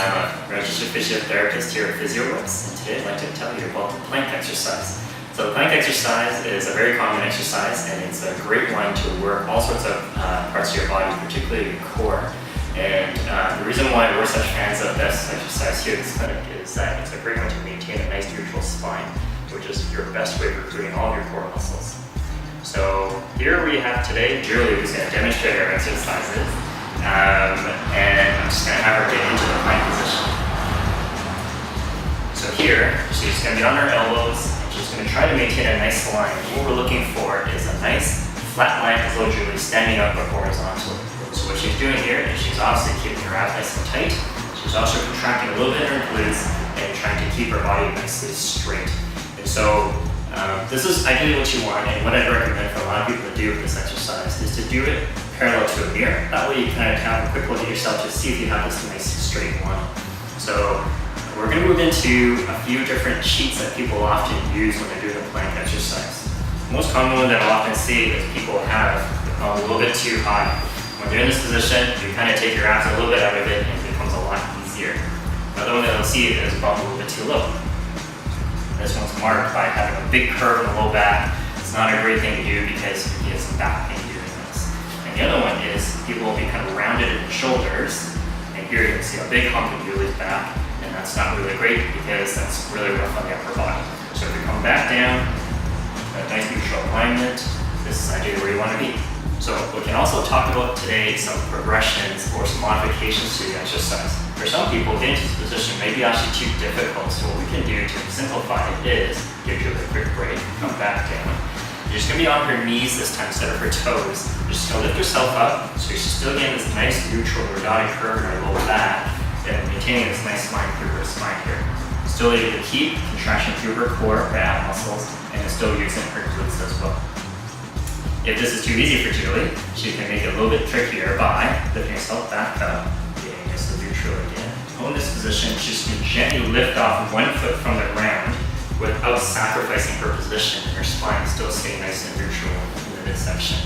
I'm a registered physiotherapist here at Physio, and today I'd like to tell you about the plank exercise. So the plank exercise is a very common exercise, and it's a great one to work all sorts of parts of your body, particularly your core. And the reason why we're such fans of this exercise here at this clinic is that it's a great one to maintain a nice neutral spine, which is your best way of recruiting all of your core muscles. So here we have today Julie, who's going to demonstrate our exercises. And I'm just going to have her get into the plank position. So here, she's going to be on her elbows, and she's going to try to maintain a nice line. What we're looking for is a nice flat line as though Julie's standing up but horizontally. So what she's doing here is she's obviously keeping her abs nice and tight. She's also contracting a little bit in her glutes and trying to keep her body nicely straight. And so this is ideally what you want, and what I'd recommend for a lot of people to do with this exercise is to do it parallel to a mirror. That way you kind of have a quick look at yourself to see if you have this nice straight line. So we're going to move into a few different sheets that people often use when they're doing the plank exercise. The most common one that I'll often see is people have a little bit too high. When they're in this position, you kind of take your abs a little bit out of it and it becomes a lot easier. Another one that I'll see is bump a little bit too low. This one's marked by having a big curve in the low back. It's not a great thing to do because you get some back pain doing this. And the other one is people will be kind of rounded in the shoulders, and here you can see a big hump in Julie's back, and that's not really great because that's really rough on the upper body. So if you come back down, a nice neutral alignment, this is ideally where you want to be. So we can also talk about today some progressions or some modifications to the exercise. For some people, getting to this position may be actually too difficult, so what we can do to simplify it is give you a quick break, come back down. You're just going to be on her knees this time instead of her toes. You're just going to lift yourself up, so you're still getting this nice neutral rhodotic curve in her lower back, and maintaining this nice line through her spine here. Still able to keep contraction through her core, her ab muscles, and still using her glutes as well. If this is too easy for Julie, she can make it a little bit trickier by lifting herself back up, getting nice and neutral again. In this position, she's going to gently lift off one foot from the ground without sacrificing her position, and her spine is still staying nice and neutral in the midsection.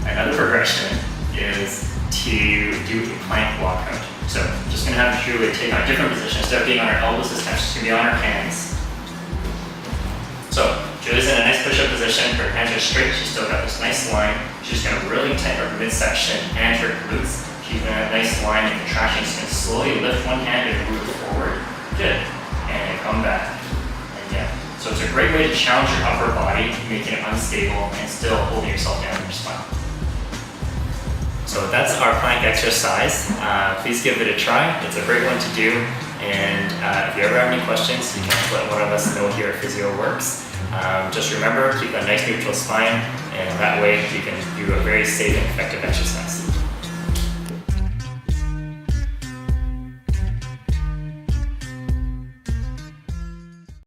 Another progression is to do a plank walkout. So I'm just going to have Julie take on a different position. Instead of being on her elbows this time, she's going to be on her hands. So Julie's in a nice push-up position. Her hands are straight. She's still got this nice line. She's going to really tighten her midsection and her glutes. Keeping a nice line and contraction. She's going to slowly lift one hand and move forward. Good. And come back. And yeah. So it's a great way to challenge your upper body, making it unstable and still holding yourself down in your spine. So that's our plank exercise. Please give it a try. It's a great one to do. And if you ever have any questions, you can let one of us know here at Physio Works. Just remember, keep a nice neutral spine, and that way you can do a very safe and effective exercise.